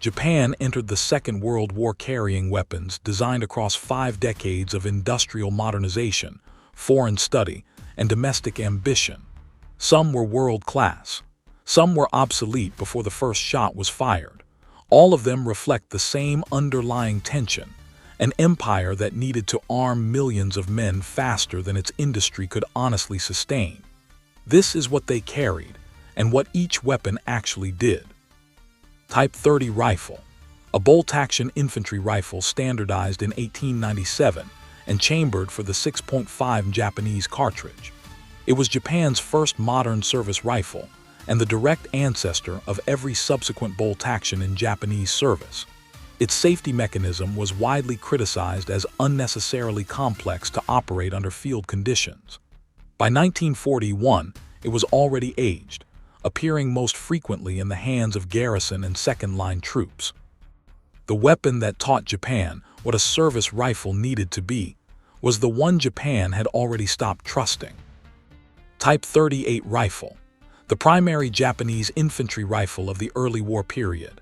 Japan entered the Second World War carrying weapons designed across 5 decades of industrial modernization, foreign study, and domestic ambition. Some were world-class. Some were obsolete before the first shot was fired. All of them reflect the same underlying tension, an empire that needed to arm millions of men faster than its industry could honestly sustain. This is what they carried, and what each weapon actually did. Type 30 rifle, a bolt-action infantry rifle standardized in 1897 and chambered for the 6.5 Japanese cartridge. It was Japan's first modern service rifle and the direct ancestor of every subsequent bolt-action in Japanese service. Its safety mechanism was widely criticized as unnecessarily complex to operate under field conditions. By 1941, it was already aged, appearing most frequently in the hands of garrison and second-line troops. The weapon that taught Japan what a service rifle needed to be was the one Japan had already stopped trusting. Type 38 rifle, the primary Japanese infantry rifle of the early war period.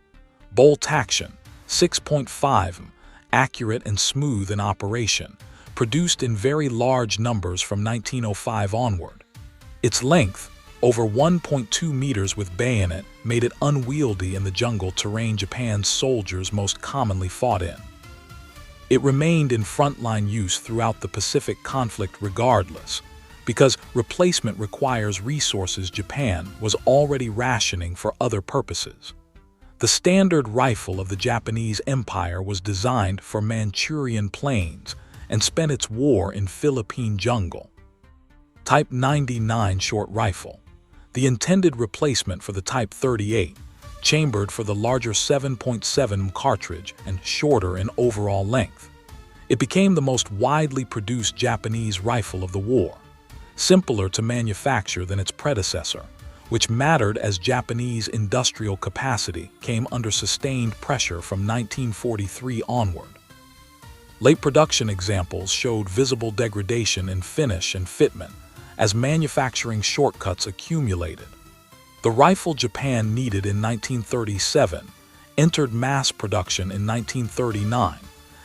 Bolt-action, 6.5 accurate and smooth in operation, produced in very large numbers from 1905 onward. Its length, over 1.2 meters with bayonet, made it unwieldy in the jungle terrain Japan's soldiers most commonly fought in. It remained in frontline use throughout the Pacific conflict regardless, because replacement requires resources Japan was already rationing for other purposes. The standard rifle of the Japanese Empire was designed for Manchurian plains and spent its war in Philippine jungle. Type 99 short rifle, the intended replacement for the Type 38, chambered for the larger 7.7 cartridge and shorter in overall length. It became the most widely produced Japanese rifle of the war, simpler to manufacture than its predecessor, which mattered as Japanese industrial capacity came under sustained pressure from 1943 onward. Late production examples showed visible degradation in finish and fitment as manufacturing shortcuts accumulated. The rifle Japan needed in 1937 entered mass production in 1939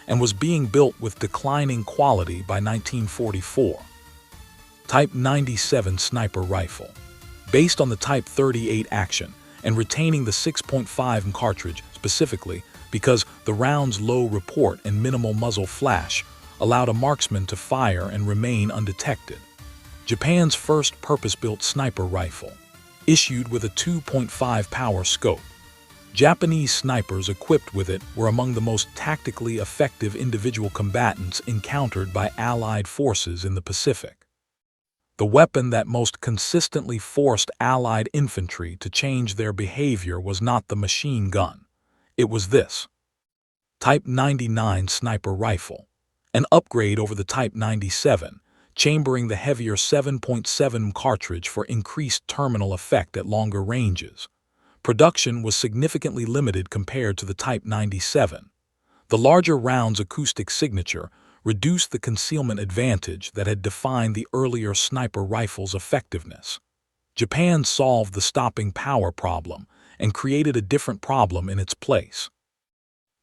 and was being built with declining quality by 1944. Type 97 sniper rifle, based on the Type 38 action and retaining the 6.5 cartridge specifically because the round's low report and minimal muzzle flash allowed a marksman to fire and remain undetected. Japan's first purpose-built sniper rifle, issued with a 2.5 power scope. Japanese snipers equipped with it were among the most tactically effective individual combatants encountered by Allied forces in the Pacific. The weapon that most consistently forced Allied infantry to change their behavior was not the machine gun. It was this. Type 99 sniper rifle, an upgrade over the Type 97, chambering the heavier 7.7 cartridge for increased terminal effect at longer ranges. Production was significantly limited compared to the Type 97. The larger round's acoustic signature reduced the concealment advantage that had defined the earlier sniper rifle's effectiveness. Japan solved the stopping power problem and created a different problem in its place.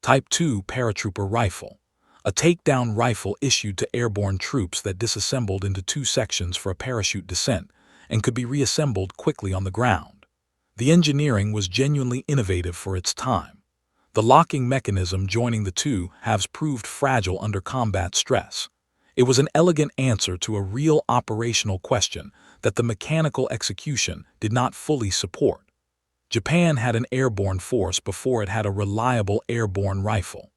Type 2 paratrooper rifle, a takedown rifle issued to airborne troops that disassembled into 2 sections for a parachute descent and could be reassembled quickly on the ground. The engineering was genuinely innovative for its time. The locking mechanism joining the two halves proved fragile under combat stress. It was an elegant answer to a real operational question that the mechanical execution did not fully support. Japan had an airborne force before it had a reliable airborne rifle.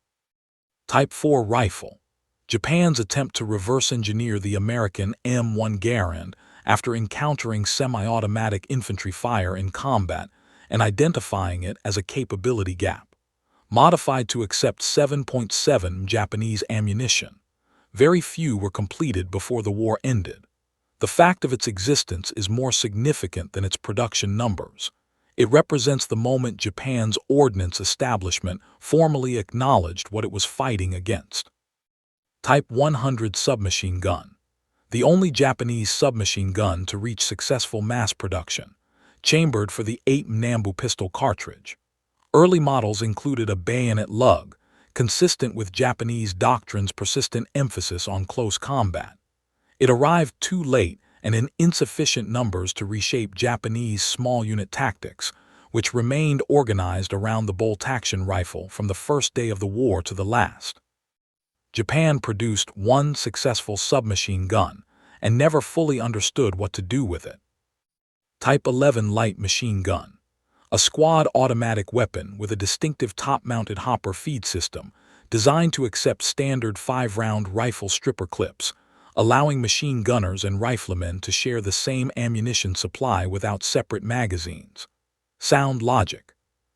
Type 4 rifle, Japan's attempt to reverse-engineer the American M1 Garand after encountering semi-automatic infantry fire in combat and identifying it as a capability gap. Modified to accept 7.7 Japanese ammunition, very few were completed before the war ended. The fact of its existence is more significant than its production numbers. It represents the moment Japan's ordnance establishment formally acknowledged what it was fighting against. Type 100 submachine gun, the only Japanese submachine gun to reach successful mass production, chambered for the 8 Nambu pistol cartridge. Early models included a bayonet lug, consistent with Japanese doctrine's persistent emphasis on close combat. It arrived too late and in insufficient numbers to reshape Japanese small-unit tactics, which remained organized around the bolt-action rifle from the first day of the war to the last. Japan produced one successful submachine gun and never fully understood what to do with it. Type 11 light machine gun, a squad automatic weapon with a distinctive top-mounted hopper feed system designed to accept standard 5-round rifle stripper clips, allowing machine gunners and riflemen to share the same ammunition supply without separate magazines. Sound logic.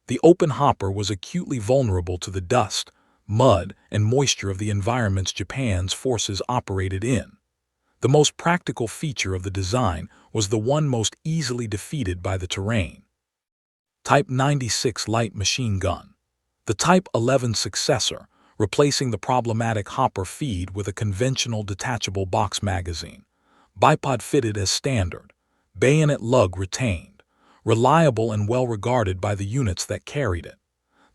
The open hopper was acutely vulnerable to the dust, mud, and moisture of the environments Japan's forces operated in. The most practical feature of the design was the one most easily defeated by the terrain. Type 96 light machine gun, the Type 11 successor, replacing the problematic hopper feed with a conventional detachable box magazine, bipod fitted as standard, bayonet lug retained, reliable and well regarded by the units that carried it.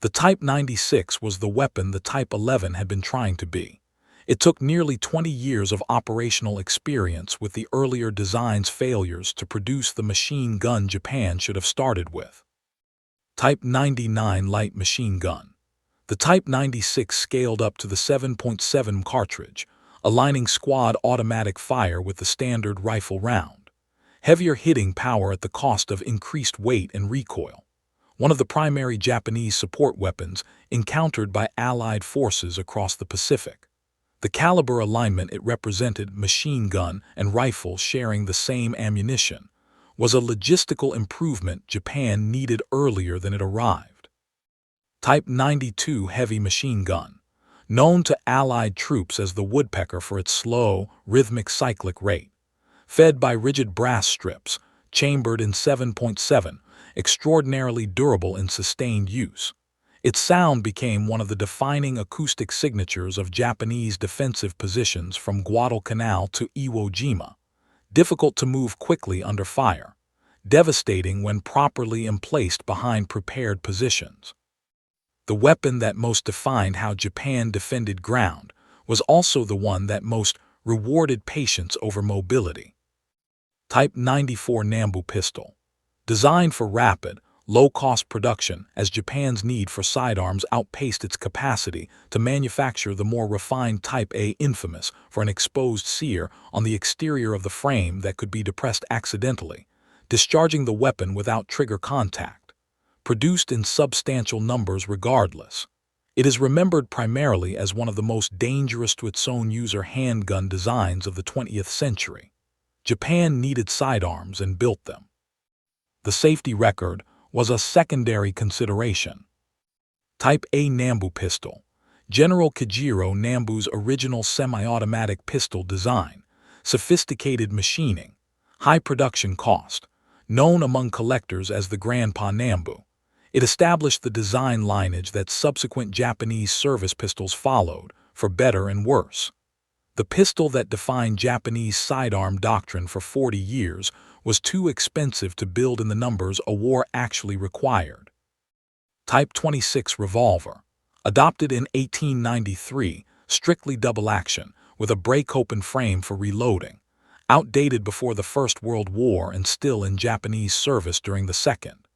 The Type 96 was the weapon the Type 11 had been trying to be. It took nearly 20 years of operational experience with the earlier design's failures to produce the machine gun Japan should have started with. Type 99 light machine gun. The Type 96 scaled up to the 7.7 cartridge, aligning squad automatic fire with the standard rifle round. Heavier hitting power at the cost of increased weight and recoil. One of the primary Japanese support weapons encountered by Allied forces across the Pacific. The caliber alignment it represented, machine gun and rifle sharing the same ammunition, was a logistical improvement Japan needed earlier than it arrived. Type 92 heavy machine gun, known to Allied troops as the woodpecker for its slow, rhythmic cyclic rate. Fed by rigid brass strips, chambered in 7.7, extraordinarily durable in sustained use. Its sound became one of the defining acoustic signatures of Japanese defensive positions from Guadalcanal to Iwo Jima. Difficult to move quickly under fire, devastating when properly emplaced behind prepared positions. The weapon that most defined how Japan defended ground was also the one that most rewarded patience over mobility. Type 94 Nambu pistol. Designed for rapid, low-cost production as Japan's need for sidearms outpaced its capacity to manufacture the more refined Type A, infamous for an exposed sear on the exterior of the frame that could be depressed accidentally, discharging the weapon without trigger contact. Produced in substantial numbers regardless. It is remembered primarily as one of the most dangerous to its own user handgun designs of the 20th century. Japan needed sidearms and built them. The safety record was a secondary consideration. Type A Nambu pistol. General Kajiro Nambu's original semi-automatic pistol design, sophisticated machining, high production cost, known among collectors as the Grandpa Nambu. It established the design lineage that subsequent Japanese service pistols followed, for better and worse. The pistol that defined Japanese sidearm doctrine for 40 years was too expensive to build in the numbers a war actually required. Type 26 revolver. Adopted in 1893, strictly double action, with a break-open frame for reloading. Outdated before the First World War and still in Japanese service during the Second.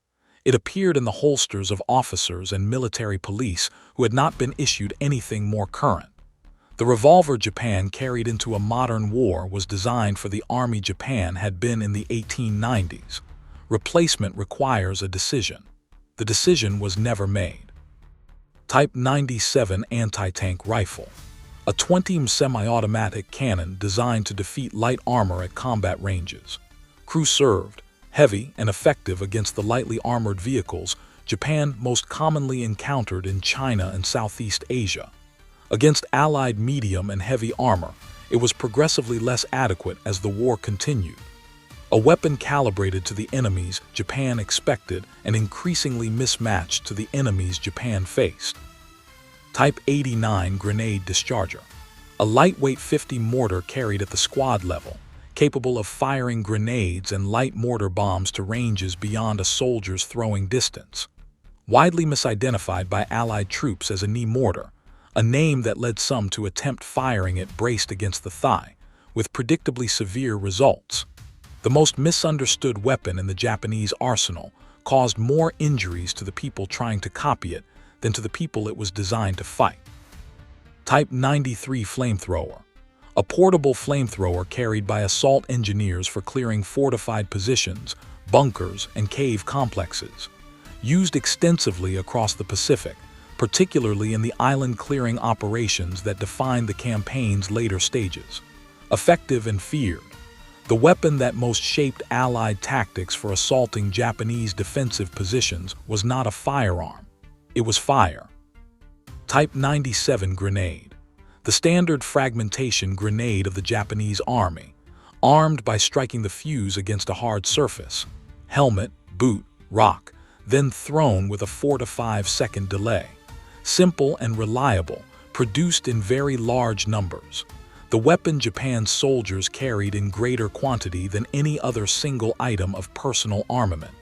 It appeared in the holsters of officers and military police who had not been issued anything more current. The revolver Japan carried into a modern war was designed for the army Japan had been in the 1890s. Replacement requires a decision. The decision was never made. Type 97 anti-tank rifle. A 20 semi-automatic cannon designed to defeat light armor at combat ranges. Crew served. Heavy and effective against the lightly armored vehicles Japan most commonly encountered in China and Southeast Asia. Against Allied medium and heavy armor, it was progressively less adequate as the war continued. A weapon calibrated to the enemies Japan expected and increasingly mismatched to the enemies Japan faced. Type 89 grenade discharger. A lightweight 50 mortar carried at the squad level, capable of firing grenades and light mortar bombs to ranges beyond a soldier's throwing distance. widely misidentified by Allied troops as a knee mortar, a name that led some to attempt firing it braced against the thigh, with predictably severe results. The most misunderstood weapon in the Japanese arsenal caused more injuries to the people trying to copy it than to the people it was designed to fight. Type 93 Flamethrower, a portable flamethrower carried by assault engineers for clearing fortified positions, bunkers, and cave complexes. Used extensively across the Pacific, particularly in the island-clearing operations that defined the campaign's later stages. Effective and feared, the weapon that most shaped Allied tactics for assaulting Japanese defensive positions was not a firearm. It was fire. Type 97 Grenade, the standard fragmentation grenade of the Japanese Army, armed by striking the fuse against a hard surface, helmet, boot, rock, then thrown with a 4 to 5 second delay. Simple and reliable, produced in very large numbers. The weapon Japan's soldiers carried in greater quantity than any other single item of personal armament.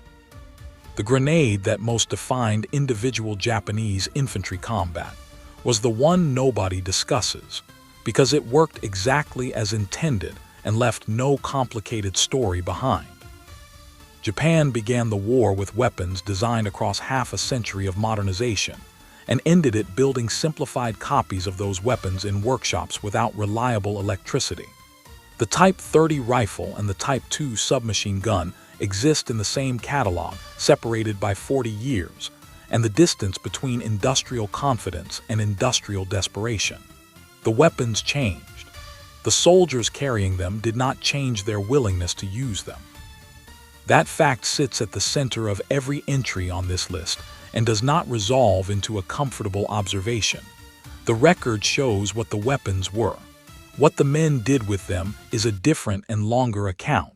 The grenade that most defined individual Japanese infantry combat was the one nobody discusses, because it worked exactly as intended and left no complicated story behind. Japan began the war with weapons designed across half a century of modernization, and ended it building simplified copies of those weapons in workshops without reliable electricity. The Type 30 rifle and the Type 2 submachine gun exist in the same catalog, separated by 40 years, and the distance between industrial confidence and industrial desperation. The weapons changed. The soldiers carrying them did not change their willingness to use them. That fact sits at the center of every entry on this list and does not resolve into a comfortable observation. The record shows what the weapons were. What the men did with them is a different and longer account.